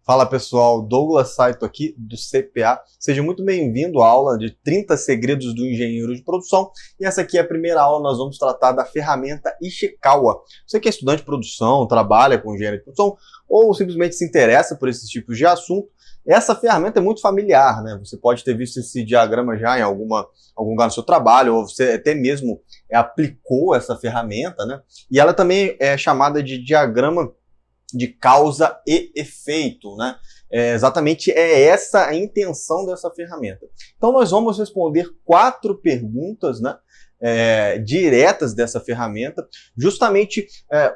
Fala pessoal, Douglas Saito aqui do CPA. Seja muito bem-vindo à aula de 30 segredos do engenheiro de produção. E essa aqui é a primeira aula, nós vamos tratar da ferramenta Ishikawa. Você que é estudante de produção, trabalha com engenharia de produção ou simplesmente se interessa por esses tipos de assunto, essa ferramenta é muito familiar, né? Você pode ter visto esse diagrama já em algum lugar no seu trabalho, ou você até mesmo aplicou essa ferramenta, né? E ela também é chamada de diagrama de causa e efeito, né? Exatamente essa a intenção dessa ferramenta. Então nós vamos responder 4 perguntas, né? Diretas dessa ferramenta, justamente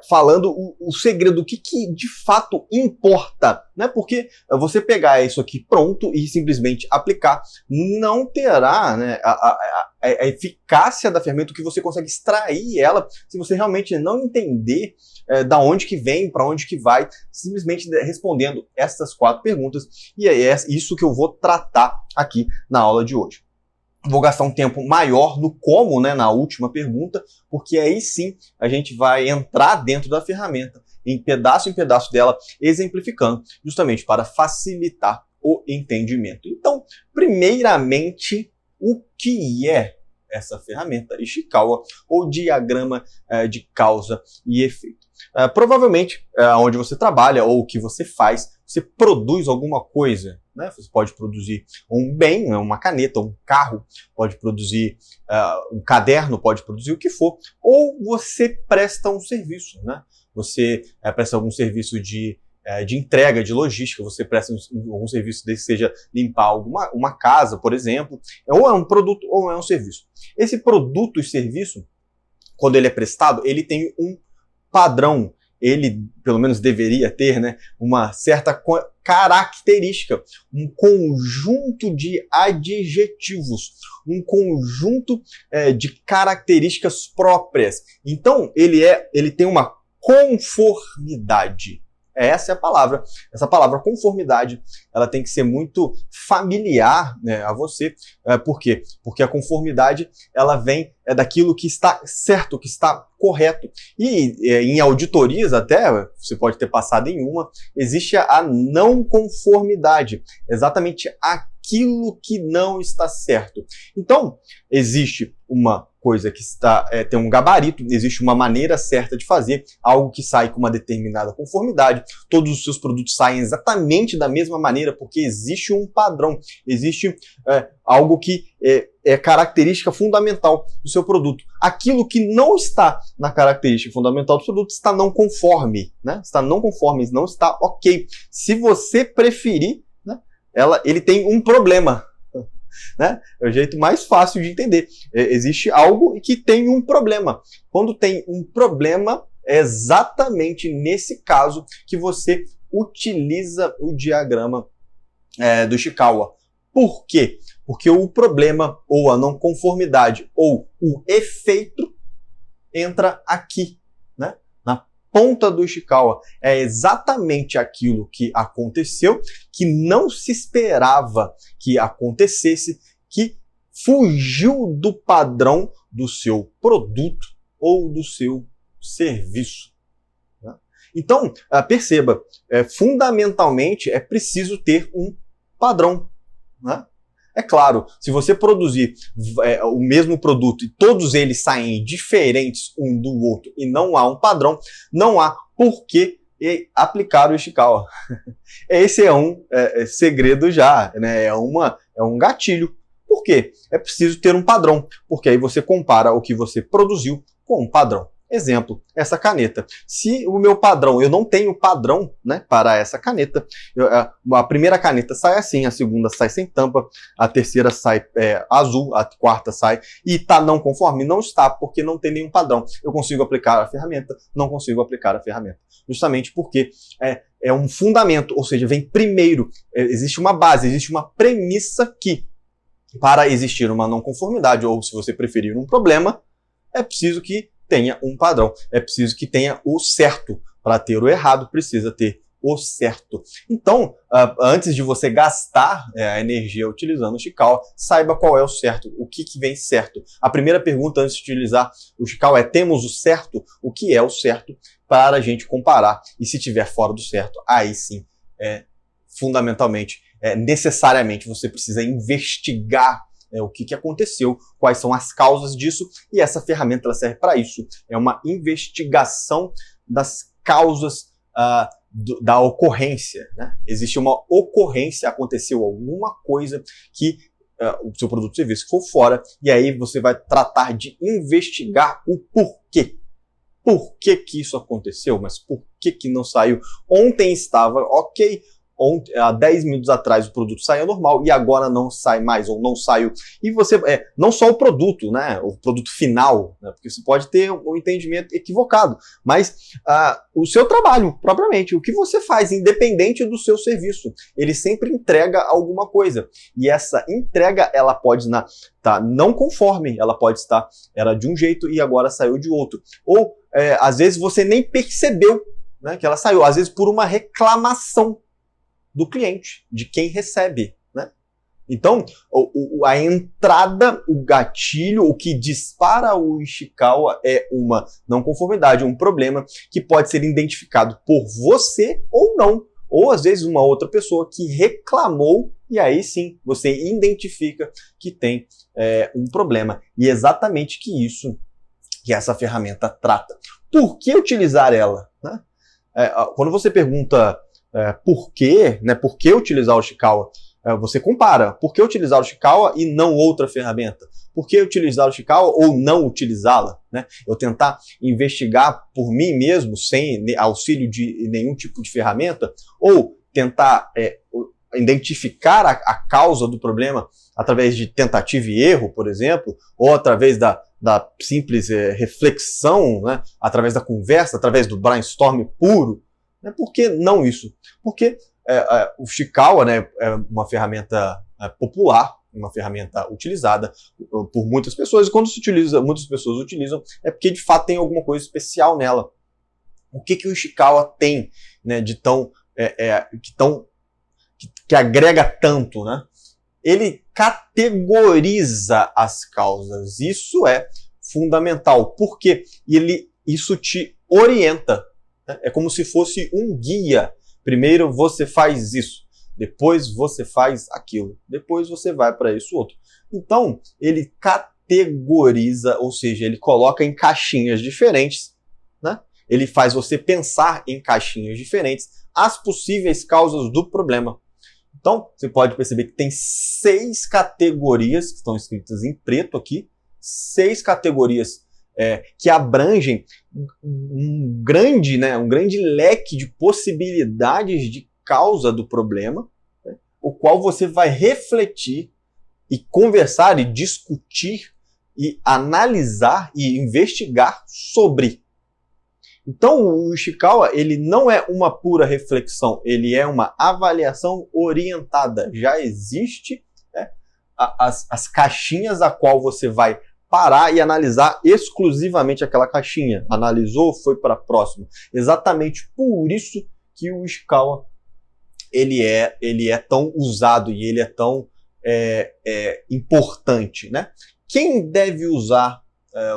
falando o segredo, o que de fato importa, né? Porque você pegar isso aqui pronto e simplesmente aplicar, não terá, né, a eficácia da ferramenta, o que você consegue extrair ela, se você realmente não entender da onde que vem, para onde que vai, simplesmente respondendo essas 4 perguntas, e é isso que eu vou tratar aqui na aula de hoje. Vou gastar um tempo maior no como, né, na última pergunta, porque aí sim a gente vai entrar dentro da ferramenta, em pedaço dela, exemplificando, justamente para facilitar o entendimento. Então, primeiramente, o que é essa ferramenta Ishikawa, ou diagrama de causa e efeito? Provavelmente, onde você trabalha ou o que você faz, você produz alguma coisa, né? Você pode produzir um bem, uma caneta, um carro, pode produzir um caderno, pode produzir o que for, ou você presta um serviço, né? Você presta algum serviço de entrega, de logística, você presta algum serviço desse, seja limpar uma casa, por exemplo, ou é um produto ou é um serviço. Esse produto e serviço, quando ele é prestado, ele tem um padrão, ele pelo menos deveria ter, né, uma certa característica, um conjunto de adjetivos, um conjunto de características próprias. Então, ele tem uma conformidade. Essa é a palavra. Essa palavra conformidade, ela tem que ser muito familiar, né, a você. Por quê? Porque a conformidade, ela vem daquilo que está certo, que está correto. E em auditorias até, você pode ter passado em uma, existe a não conformidade. Exatamente aquilo que não está certo. Então, existe uma coisa que tem um gabarito, existe uma maneira certa de fazer, algo que sai com uma determinada conformidade, todos os seus produtos saem exatamente da mesma maneira, porque existe um padrão, existe algo que é característica fundamental do seu produto. Aquilo que não está na característica fundamental do produto está não conforme, né? Está não conforme, não está ok. Se você preferir, né, ele tem um problema. Né? É o jeito mais fácil de entender. Existe algo que tem um problema. Quando tem um problema, é exatamente nesse caso que você utiliza o diagrama do Ishikawa. Por quê? Porque o problema, ou a não conformidade, ou o efeito entra aqui, né? Na ponta do Ishikawa. É exatamente aquilo que aconteceu, que não se esperava que acontecesse, que fugiu do padrão do seu produto ou do seu serviço. Né? Então, perceba, fundamentalmente é preciso ter um padrão. Né? É claro, se você produzir o mesmo produto e todos eles saem diferentes um do outro e não há um padrão, não há por que aplicar o Ishikawa. Esse é um segredo já, né? É um gatilho. Por quê? É preciso ter um padrão, porque aí você compara o que você produziu com um padrão. Exemplo, essa caneta. Se o meu padrão, eu não tenho padrão, né, para essa caneta, a primeira caneta sai assim, a segunda sai sem tampa, a terceira sai azul, a quarta sai e está não conforme? Não está, porque não tem nenhum padrão. Eu consigo aplicar a ferramenta? Não consigo aplicar a ferramenta. Justamente porque é um fundamento, ou seja, vem primeiro, existe uma base, existe uma premissa que, para existir uma não conformidade, ou se você preferir um problema, é preciso que tenha um padrão. É preciso que tenha o certo. Para ter o errado, precisa ter o certo. Então, antes de você gastar a energia utilizando o Ishikawa, saiba qual é o certo, o que vem certo. A primeira pergunta antes de utilizar o Ishikawa é: temos o certo? O que é o certo? Para a gente comparar. E se tiver fora do certo, aí sim fundamentalmente, necessariamente você precisa investigar o que aconteceu, quais são as causas disso, e essa ferramenta ela serve para isso. É uma investigação das causas da ocorrência, né? Existe uma ocorrência, aconteceu alguma coisa que o seu produto ou serviço ficou fora, e aí você vai tratar de investigar o porquê. Por que que isso aconteceu? Mas por que que não saiu? Ontem estava ok, há 10 minutos atrás o produto saía normal e agora não sai mais, ou não saiu. E você, não só o produto, né, o produto final, né, porque você pode ter um entendimento equivocado, mas o seu trabalho, propriamente, o que você faz, independente do seu serviço, ele sempre entrega alguma coisa. E essa entrega, ela pode estar não conforme, ela pode estar, era de um jeito e agora saiu de outro. Ou, às vezes, você nem percebeu, né, que ela saiu, às vezes por uma reclamação do cliente, de quem recebe, né? Então, a entrada, o gatilho, o que dispara o Ishikawa é uma não conformidade, um problema que pode ser identificado por você ou não, ou às vezes uma outra pessoa que reclamou, e aí sim, você identifica que tem um problema. E é exatamente isso que essa ferramenta trata. Por que utilizar ela, né? Quando você pergunta por quê, né? Por que utilizar o Ishikawa? Você compara. Por que utilizar o Ishikawa e não outra ferramenta? Por que utilizar o Ishikawa ou não utilizá-la, né? Eu tentar investigar por mim mesmo, sem auxílio de nenhum tipo de ferramenta, ou tentar identificar a causa do problema através de tentativa e erro, por exemplo, ou através da simples reflexão, né? Através da conversa, através do brainstorm puro. Por que não isso? Porque o Ishikawa, né, é uma ferramenta popular, uma ferramenta utilizada por muitas pessoas, e quando muitas pessoas utilizam, é porque de fato tem alguma coisa especial nela. O que o Ishikawa tem, né, de que agrega tanto, né? Ele categoriza as causas. Isso é fundamental, porque isso te orienta. É como se fosse um guia. Primeiro você faz isso, depois você faz aquilo, depois você vai para isso outro. Então, ele categoriza, ou seja, ele coloca em caixinhas diferentes, né? Ele faz você pensar em caixinhas diferentes as possíveis causas do problema. Então, você pode perceber que tem 6 categorias, que estão escritas em preto aqui, 6 categorias que abrangem um grande leque de possibilidades de causa do problema, né, o qual você vai refletir e conversar e discutir e analisar e investigar sobre. Então, o Ishikawa, ele não é uma pura reflexão, ele é uma avaliação orientada. Já existe, né, as caixinhas a qual você vai parar e analisar exclusivamente aquela caixinha. Analisou, foi para a próxima. Exatamente por isso que o Ishikawa ele é tão usado e ele é tão importante, né? Quem deve usar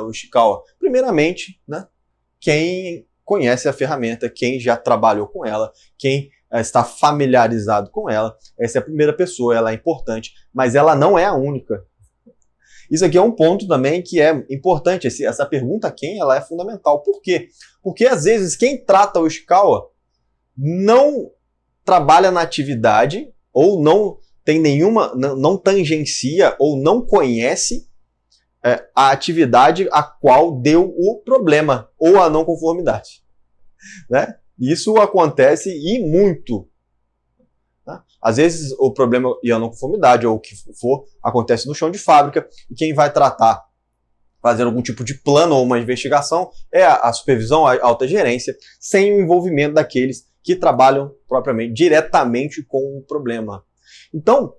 o Ishikawa? Primeiramente, né, quem conhece a ferramenta, quem já trabalhou com ela, quem está familiarizado com ela. Essa é a primeira pessoa, ela é importante, mas ela não é a única. Isso aqui é um ponto também que é importante, essa pergunta quem, ela é fundamental. Por quê? Porque às vezes quem trata o Ishikawa não trabalha na atividade, ou não tem não tangencia, ou não conhece a atividade a qual deu o problema, ou a não conformidade, né? Isso acontece e muito. Às vezes o problema e a não conformidade, ou o que for, acontece no chão de fábrica, e quem vai tratar, fazer algum tipo de plano ou uma investigação, é a supervisão, a alta gerência, sem o envolvimento daqueles que trabalham propriamente, diretamente com o problema. Então,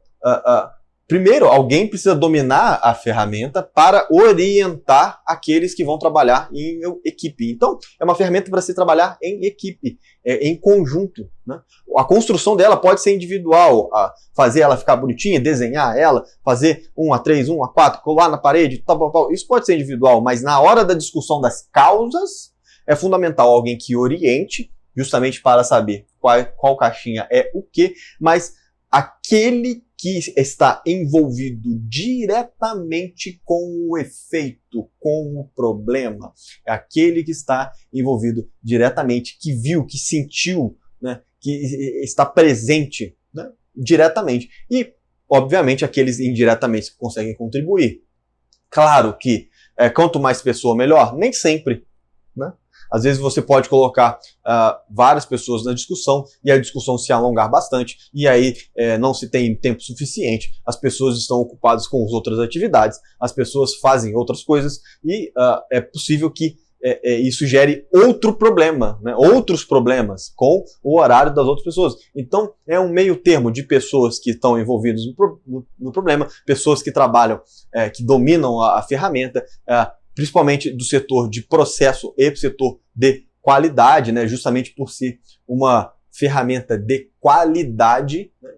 primeiro, alguém precisa dominar a ferramenta para orientar aqueles que vão trabalhar em equipe. Então, é uma ferramenta para se trabalhar em equipe, em conjunto, né? A construção dela pode ser individual, fazer ela ficar bonitinha, desenhar ela, fazer 1-3, 1-4, colar na parede, tal. Isso pode ser individual, mas na hora da discussão das causas, é fundamental alguém que oriente, justamente para saber qual caixinha é o quê, mas aquele que está envolvido diretamente com o efeito, com o problema, é aquele que está envolvido diretamente, que viu, que sentiu, né, que está presente, né, diretamente. E, obviamente, aqueles indiretamente que conseguem contribuir. Claro que quanto mais pessoa, melhor? Nem sempre, né? Às vezes você pode colocar várias pessoas na discussão e a discussão se alongar bastante e aí não se tem tempo suficiente, as pessoas estão ocupadas com as outras atividades, as pessoas fazem outras coisas e é possível que isso gere outro problema, né? Outros problemas com o horário das outras pessoas. Então é um meio termo de pessoas que estão envolvidas no problema, pessoas que trabalham, que dominam a ferramenta, principalmente do setor de processo e do setor de qualidade, né? Justamente por ser uma ferramenta de qualidade, né?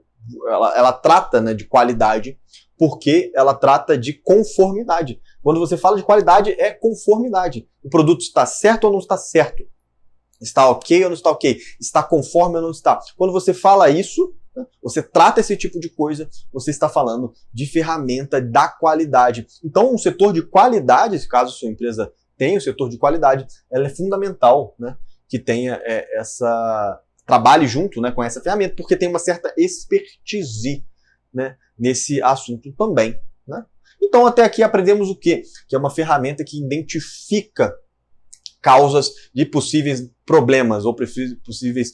Ela trata, né, de qualidade porque ela trata de conformidade. Quando você fala de qualidade, é conformidade. O produto está certo ou não está certo? Está ok ou não está ok? Está conforme ou não está? Quando você fala isso, você trata esse tipo de coisa, você está falando de ferramenta da qualidade. Então, um setor de qualidade, caso sua empresa tenha um setor de qualidade, ela é fundamental, né, que tenha trabalhe junto, né, com essa ferramenta, porque tem uma certa expertise, né, nesse assunto também, né? Então, até aqui aprendemos o quê? Que é uma ferramenta que identifica causas de possíveis problemas ou possíveis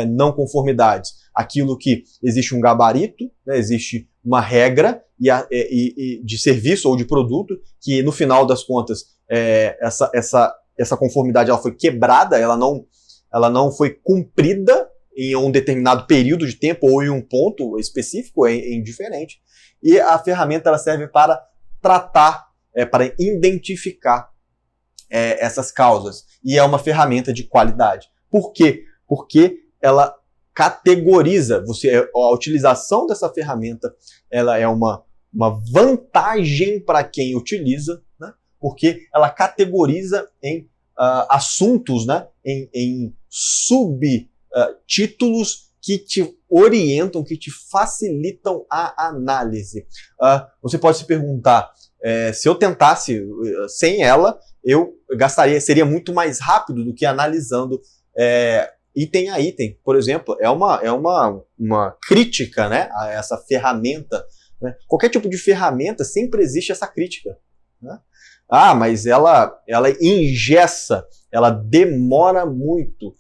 não conformidades. Aquilo que existe um gabarito, né, existe uma regra de serviço ou de produto que, no final das contas, essa conformidade ela foi quebrada, ela não foi cumprida em um determinado período de tempo ou em um ponto específico, é indiferente. E a ferramenta ela serve para tratar, para identificar essas causas. E é uma ferramenta de qualidade. Por quê? Porque ela categoriza. A utilização dessa ferramenta ela é uma vantagem para quem utiliza, né? Porque ela categoriza em assuntos, né? em subtítulos que te orientam, que te facilitam a análise. Você pode se perguntar, se eu tentasse sem ela, seria muito mais rápido do que analisando item a item. Por exemplo, é uma crítica, né, a essa ferramenta, né? Qualquer tipo de ferramenta sempre existe essa crítica, né? Mas ela engessa, ela demora muito,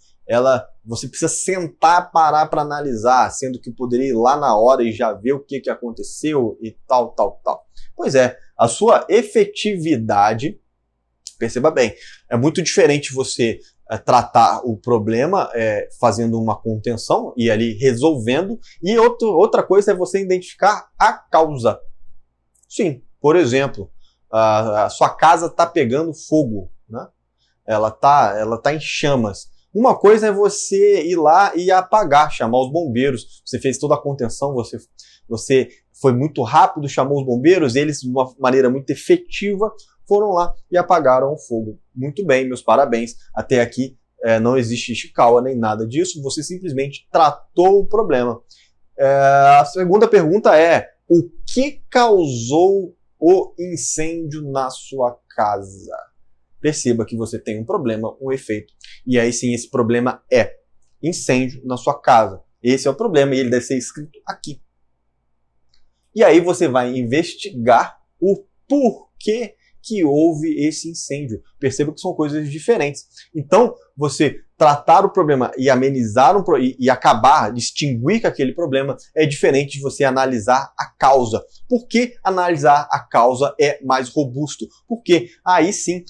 você precisa sentar, parar para analisar, sendo que poderia ir lá na hora e já ver o que aconteceu e tal. Pois é, a sua efetividade, perceba bem, é muito diferente você tratar o problema fazendo uma contenção e ali resolvendo, e outra coisa é você identificar a causa. Sim, por exemplo, a sua casa está pegando fogo, né? Ela tá em chamas. Uma coisa é você ir lá e apagar, chamar os bombeiros. Você fez toda a contenção, você foi muito rápido, chamou os bombeiros, eles, de uma maneira muito efetiva, foram lá e apagaram o fogo. Muito bem, meus parabéns. Até aqui não existe Ishikawa nem nada disso, você simplesmente tratou o problema. A segunda pergunta é: o que causou o incêndio na sua casa? Perceba que você tem um problema, um efeito. E aí sim, esse problema é incêndio na sua casa. Esse é o problema e ele deve ser escrito aqui. E aí você vai investigar o porquê que houve esse incêndio. Perceba que são coisas diferentes. Então, você tratar o problema e amenizar e acabar, distinguir aquele problema é diferente de você analisar a causa. Por que analisar a causa é mais robusto? Porque aí sim,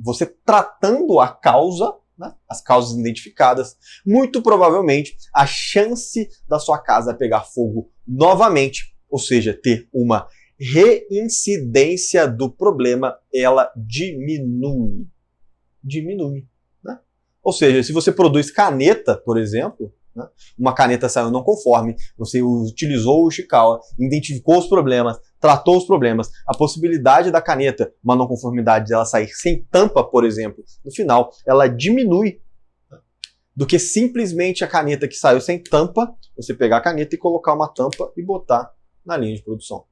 você tratando a causa, né, as causas identificadas, muito provavelmente a chance da sua casa pegar fogo novamente, ou seja, ter uma reincidência do problema, ela diminui. Né? Ou seja, se você produz caneta, por exemplo, né, uma caneta saiu não conforme, você utilizou o Ishikawa, identificou os problemas, tratou os problemas, a possibilidade da caneta, uma não conformidade dela sair sem tampa, por exemplo, no final, ela diminui. do que simplesmente a caneta que saiu sem tampa, você pegar a caneta e colocar uma tampa e botar na linha de produção.